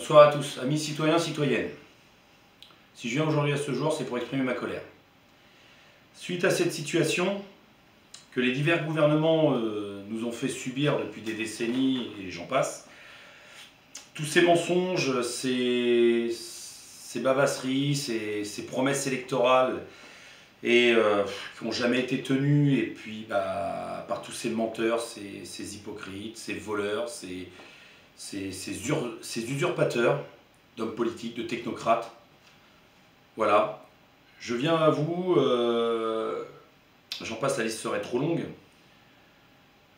Bonsoir à tous, amis citoyens, citoyennes. Si je viens aujourd'hui à ce jour, c'est pour exprimer ma colère. Suite à cette situation que les divers gouvernements nous ont fait subir depuis des décennies, et j'en passe, tous ces mensonges, ces bavasseries, ces promesses électorales et qui n'ont jamais été tenues, et puis par tous ces menteurs, ces hypocrites, ces voleurs, ces usurpateurs d'hommes politiques, de technocrates. Voilà, je viens à vous, j'en passe, la liste serait trop longue,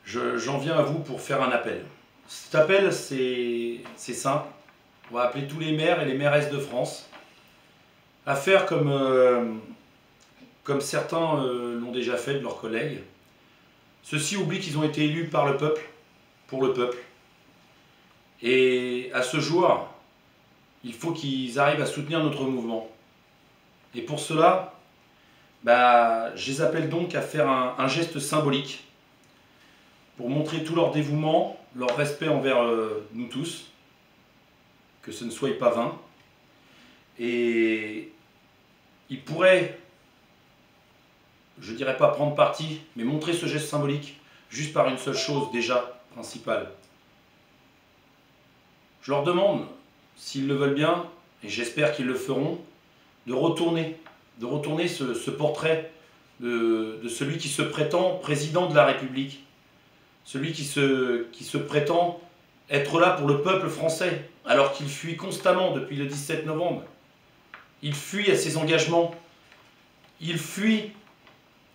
j'en viens à vous pour faire un appel. Cet appel, c'est simple, on va appeler tous les maires et les mairesses de France à faire comme certains l'ont déjà fait de leurs collègues. Ceux-ci oublient qu'ils ont été élus par le peuple, pour le peuple. Et à ce jour, il faut qu'ils arrivent à soutenir notre mouvement. Et pour cela, je les appelle donc à faire un geste symbolique pour montrer tout leur dévouement, leur respect envers nous tous, que ce ne soit pas vain. Et ils pourraient, je ne dirais pas prendre parti, mais montrer ce geste symbolique juste par une seule chose déjà principale. Je leur demande, s'ils le veulent bien, et j'espère qu'ils le feront, de retourner ce portrait de celui qui se prétend président de la République, celui qui se prétend être là pour le peuple français, alors qu'il fuit constamment depuis le 17 novembre. Il fuit à ses engagements, il fuit,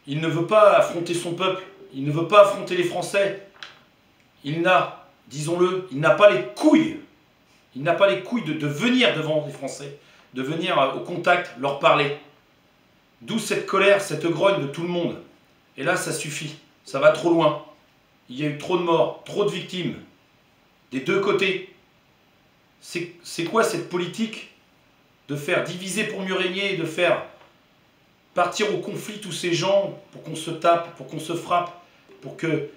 il ne veut pas affronter son peuple, il ne veut pas affronter les Français. Il n'a, disons-le, il n'a pas les couilles. Il n'a pas les couilles de venir devant les Français, de venir au contact, leur parler. D'où cette colère, cette grogne de tout le monde. Et là, ça suffit. Ça va trop loin. Il y a eu trop de morts, trop de victimes. Des deux côtés. C'est quoi cette politique de faire diviser pour mieux régner et de faire partir au conflit tous ces gens pour qu'on se tape, pour qu'on se frappe, pour qu'il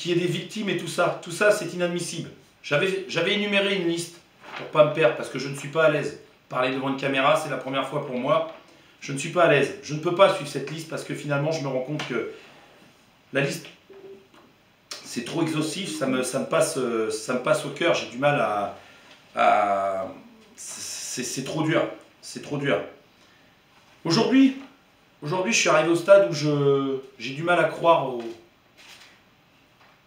y ait des victimes et tout ça. Tout ça, c'est inadmissible. J'avais énuméré une liste pour ne pas me perdre, parce que je ne suis pas à l'aise. Parler devant une caméra, c'est la première fois pour moi. Je ne suis pas à l'aise. Je ne peux pas suivre cette liste parce que finalement, je me rends compte que la liste, c'est trop exhaustif, ça me passe au cœur. J'ai du mal à c'est trop dur. C'est trop dur. Aujourd'hui, je suis arrivé au stade où j'ai du mal à croire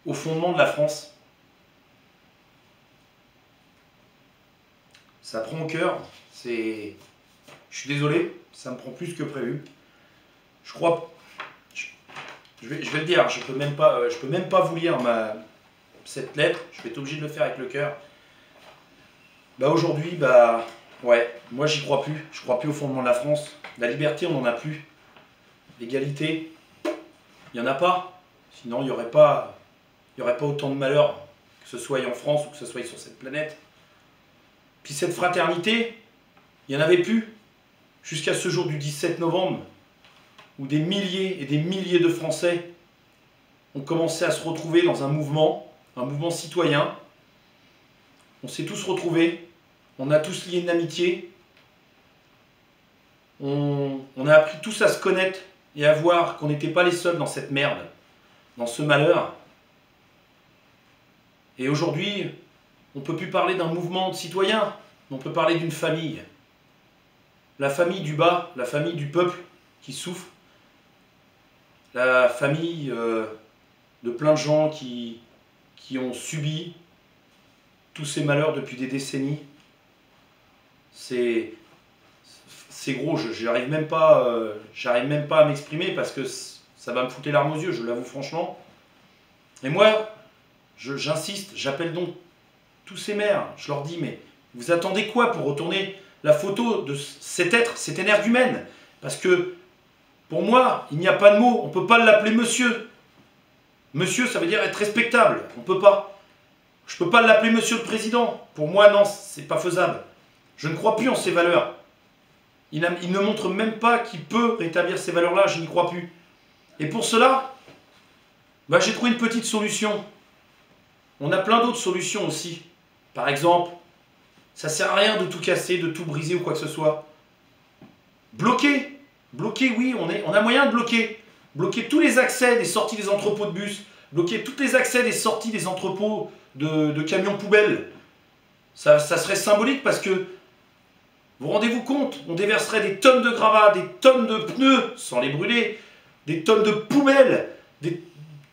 au fondement de la France. Ça prend au cœur, je suis désolé, ça me prend plus que prévu. Je crois, je vais le dire, je peux même pas vous lire cette lettre, je vais être obligé de le faire avec le cœur. Aujourd'hui, ouais, moi j'y crois plus, je crois plus au fondement de la France. La liberté, on n'en a plus. L'égalité, il n'y en a pas, sinon il n'y aurait pas autant de malheurs, que ce soit en France ou que ce soit sur cette planète. Puis cette fraternité, il n'y en avait plus jusqu'à ce jour du 17 novembre où des milliers et des milliers de Français ont commencé à se retrouver dans un mouvement citoyen. On s'est tous retrouvés, on a tous lié une amitié, on a appris tous à se connaître et à voir qu'on n'était pas les seuls dans cette merde, dans ce malheur. Et aujourd'hui, on ne peut plus parler d'un mouvement de citoyens, on peut parler d'une famille. La famille du bas, la famille du peuple qui souffre, la famille de plein de gens qui ont subi tous ces malheurs depuis des décennies. C'est gros, j'arrive même pas à m'exprimer parce que ça va me foutre les larmes aux yeux, je l'avoue franchement. Et moi, j'insiste, j'appelle donc tous ces maires, je leur dis, mais vous attendez quoi pour retourner la photo de cet être, cet énergumène? Parce que, pour moi, il n'y a pas de mot, on ne peut pas l'appeler monsieur. Monsieur, ça veut dire être respectable, on ne peut pas. Je ne peux pas l'appeler monsieur le président. Pour moi, non, c'est pas faisable. Je ne crois plus en ces valeurs. Il ne montre même pas qu'il peut rétablir ces valeurs-là, je n'y crois plus. Et pour cela, j'ai trouvé une petite solution. On a plein d'autres solutions aussi. Par exemple, Ça sert à rien de tout casser, de tout briser ou quoi que ce soit. Bloquer. Bloquer, oui, on a moyen de bloquer. Bloquer tous les accès des sorties des entrepôts de bus. Bloquer tous les accès des sorties des entrepôts de camions poubelles. Ça serait symbolique parce que, vous rendez-vous compte, on déverserait des tonnes de gravats, des tonnes de pneus, sans les brûler, des tonnes de poubelles,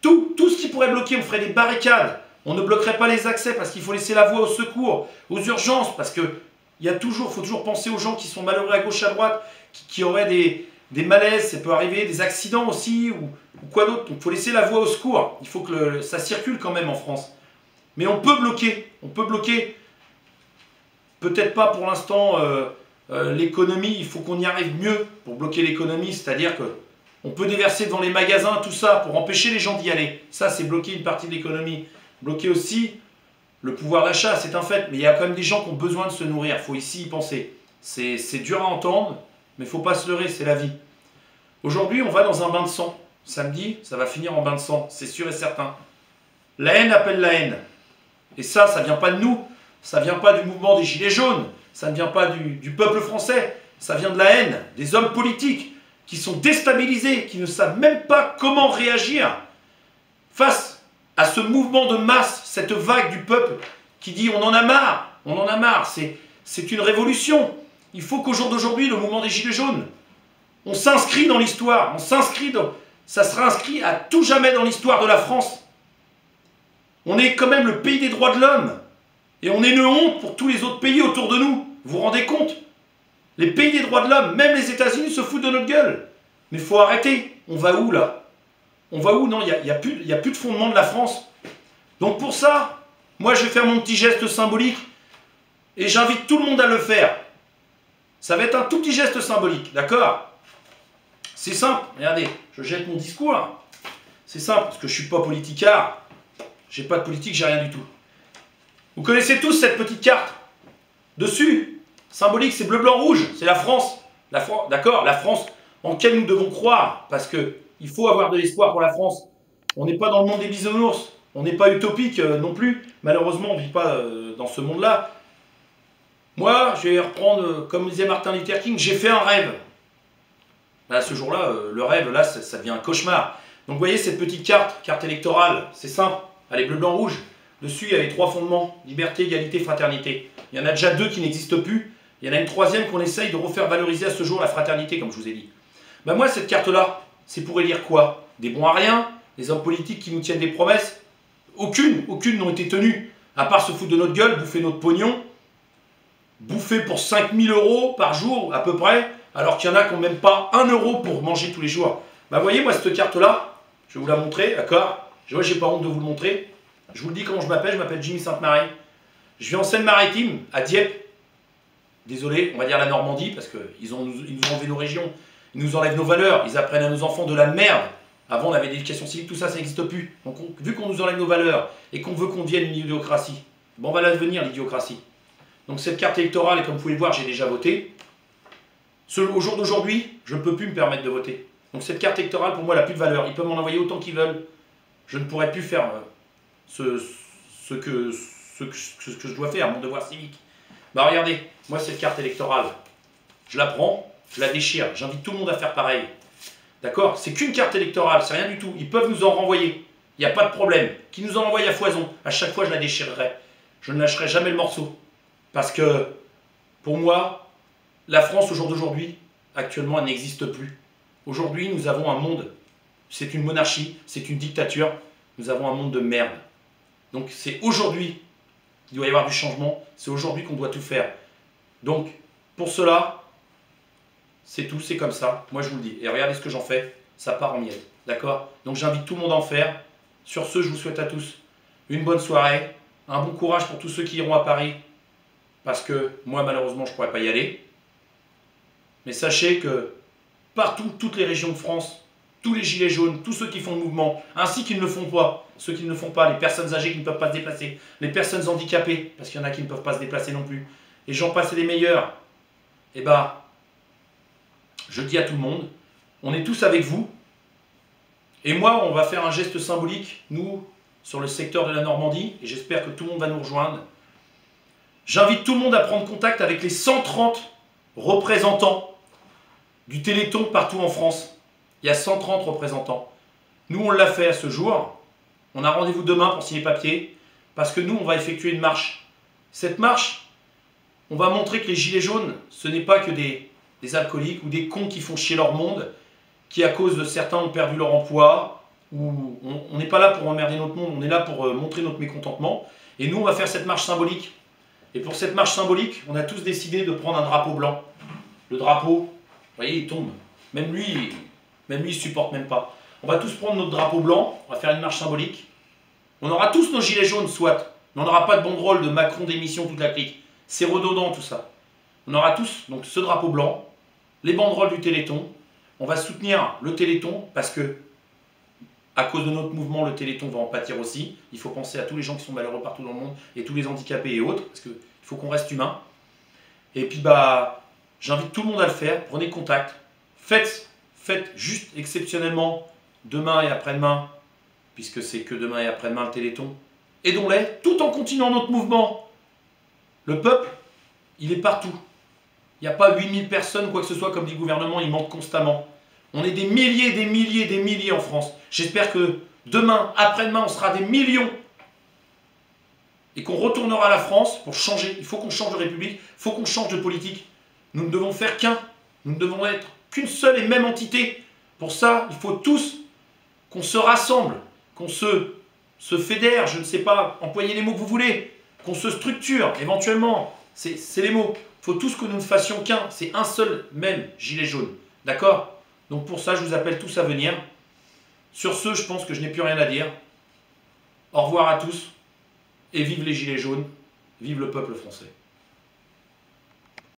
tout ce qui pourrait bloquer, on ferait des barricades. On ne bloquerait pas les accès parce qu'il faut laisser la voie au secours, aux urgences, parce que faut toujours penser aux gens qui sont malheureux à gauche, à droite, qui auraient des malaises, ça peut arriver, des accidents aussi, ou quoi d'autre. Donc il faut laisser la voie au secours. Il faut que ça circule quand même en France. Mais on peut bloquer. Peut-être pas pour l'instant l'économie, il faut qu'on y arrive mieux pour bloquer l'économie, c'est-à-dire que on peut déverser devant les magasins tout ça pour empêcher les gens d'y aller. Ça, c'est bloquer une partie de l'économie. Bloquer aussi le pouvoir d'achat, c'est un fait. Mais il y a quand même des gens qui ont besoin de se nourrir. Il faut ici y penser. C'est dur à entendre, mais il ne faut pas se leurrer, c'est la vie. Aujourd'hui, on va dans un bain de sang. Samedi, ça va finir en bain de sang, c'est sûr et certain. La haine appelle la haine. Et ça ne vient pas de nous. Ça ne vient pas du mouvement des Gilets jaunes. Ça ne vient pas du peuple français. Ça vient de la haine des hommes politiques qui sont déstabilisés, qui ne savent même pas comment réagir face à ce mouvement de masse, cette vague du peuple qui dit on en a marre, c'est une révolution. Il faut qu'au jour d'aujourd'hui, le mouvement des Gilets jaunes, on s'inscrit dans l'histoire, ça sera inscrit à tout jamais dans l'histoire de la France. On est quand même le pays des droits de l'homme, et on est une honte pour tous les autres pays autour de nous. Vous vous rendez compte? Les pays des droits de l'homme, même les États-Unis se foutent de notre gueule. Mais il faut arrêter. On va où là? On va où? Non, il n'y a plus de fondement de la France. Donc pour ça, moi je vais faire mon petit geste symbolique et j'invite tout le monde à le faire. Ça va être un tout petit geste symbolique, d'accord? C'est simple, regardez, je jette mon discours. C'est simple, parce que je ne suis pas politicard. J'ai pas de politique, j'ai rien du tout. Vous connaissez tous cette petite carte? Dessus, symbolique, c'est bleu, blanc, rouge, c'est la France. D'accord, la France en laquelle nous devons croire, parce qu'il faut avoir de l'espoir pour la France. On n'est pas dans le monde des bisounours, on n'est pas utopique non plus. Malheureusement, on ne vit pas dans ce monde-là. Moi, je vais reprendre, comme disait Martin Luther King, j'ai fait un rêve. Là, ce jour-là, le rêve, là, ça devient un cauchemar. Donc, vous voyez cette petite carte électorale, c'est simple, elle est bleu, blanc, rouge. Dessus, il y a les 3 fondements, liberté, égalité, fraternité. Il y en a déjà 2 qui n'existent plus. Il y en a une 3e qu'on essaye de refaire valoriser à ce jour, la fraternité, comme je vous ai dit. Ben moi, cette carte-là, c'est pour élire quoi? Des bons à rien? Des hommes politiques qui nous tiennent des promesses? Aucune n'ont été tenues, à part se foutre de notre gueule, bouffer notre pognon, bouffer pour 5 000 € par jour, à peu près, alors qu'il y en a qui n'ont même pas 1 euro pour manger tous les jours. Ben voyez, moi, cette carte-là, je vais vous la montrer, d'accord? Moi, j'ai pas honte de vous le montrer. Je vous le dis comment je m'appelle Jimmy Sainte-Marie. Je vis en Seine-Maritime, à Dieppe. Désolé, on va dire la Normandie, parce qu'ils nous ont enlevé nos régions. Ils nous enlèvent nos valeurs, ils apprennent à nos enfants de la merde. Avant, on avait l'éducation civique, tout ça, ça n'existe plus. Donc, vu qu'on nous enlève nos valeurs et qu'on veut qu'on devienne une idiocratie, bon, on va la devenir, l'idiocratie. Donc, cette carte électorale, et comme vous pouvez le voir, j'ai déjà voté. Au jour d'aujourd'hui, je ne peux plus me permettre de voter. Donc, cette carte électorale, pour moi, elle n'a plus de valeur. Ils peuvent m'en envoyer autant qu'ils veulent. Je ne pourrai plus faire ce que je dois faire, mon devoir civique. Bah, regardez, moi, cette carte électorale, je la prends, je la déchire. J'invite tout le monde à faire pareil. D'accord? C'est qu'une carte électorale, c'est rien du tout. Ils peuvent nous en renvoyer. Il n'y a pas de problème. Qu'ils nous en envoient à foison. À chaque fois, je la déchirerai. Je ne lâcherai jamais le morceau. Parce que, pour moi, la France, au jour d'aujourd'hui, actuellement, elle n'existe plus. Aujourd'hui, nous avons un monde. C'est une monarchie, c'est une dictature. Nous avons un monde de merde. Donc, c'est aujourd'hui qu'il doit y avoir du changement. C'est aujourd'hui qu'on doit tout faire. Donc, pour cela, c'est tout, c'est comme ça. Moi, je vous le dis. Et regardez ce que j'en fais. Ça part en miettes. D'accord? Donc, j'invite tout le monde à en faire. Sur ce, je vous souhaite à tous une bonne soirée. Un bon courage pour tous ceux qui iront à Paris. Parce que moi, malheureusement, je ne pourrai pas y aller. Mais sachez que partout, toutes les régions de France, tous les gilets jaunes, tous ceux qui font le mouvement, ainsi qu'ils ne le font pas, ceux qui ne le font pas, les personnes âgées qui ne peuvent pas se déplacer, les personnes handicapées, parce qu'il y en a qui ne peuvent pas se déplacer non plus, et j'en passe et des meilleurs, eh ben, je dis à tout le monde, on est tous avec vous, et moi, on va faire un geste symbolique, nous, sur le secteur de la Normandie, et j'espère que tout le monde va nous rejoindre. J'invite tout le monde à prendre contact avec les 130 représentants du Téléthon partout en France. Il y a 130 représentants. Nous, on l'a fait à ce jour. On a rendez-vous demain pour signer papier, parce que nous, on va effectuer une marche. Cette marche, on va montrer que les gilets jaunes, ce n'est pas que des alcooliques ou des cons qui font chier leur monde, qui à cause de certains ont perdu leur emploi, ou on n'est pas là pour emmerder notre monde, on est là pour montrer notre mécontentement. Et nous, on va faire cette marche symbolique. Et pour cette marche symbolique, on a tous décidé de prendre un drapeau blanc. Le drapeau, vous voyez, il tombe. Même lui, il ne supporte même pas. On va tous prendre notre drapeau blanc, on va faire une marche symbolique. On aura tous nos gilets jaunes, soit, mais on n'aura pas de banderole de Macron d'émission, toute la clique. C'est redondant tout ça. On aura tous donc ce drapeau blanc, les banderoles du Téléthon. On va soutenir le Téléthon parce que, à cause de notre mouvement, le Téléthon va en pâtir aussi. Il faut penser à tous les gens qui sont malheureux partout dans le monde et tous les handicapés et autres, parce qu'il faut qu'on reste humain. Et puis, j'invite tout le monde à le faire. Prenez contact. Faites juste exceptionnellement demain et après-demain, puisque c'est que demain et après-demain le Téléthon. Aidons-les tout en continuant notre mouvement. Le peuple, il est partout. Il n'y a pas 8000 personnes, quoi que ce soit, comme dit le gouvernement, il manque constamment. On est des milliers en France. J'espère que demain, après-demain, on sera des millions. Et qu'on retournera à la France pour changer. Il faut qu'on change de république, il faut qu'on change de politique. Nous ne devons faire qu'un. Nous ne devons être qu'une seule et même entité. Pour ça, il faut tous qu'on se rassemble, qu'on se fédère, je ne sais pas, employez les mots que vous voulez, qu'on se structure, éventuellement, c'est les mots. Il faut tous que nous ne fassions qu'un, c'est un seul même gilet jaune. D'accord? Donc pour ça, je vous appelle tous à venir. Sur ce, je pense que je n'ai plus rien à dire. Au revoir à tous, et vive les gilets jaunes, vive le peuple français.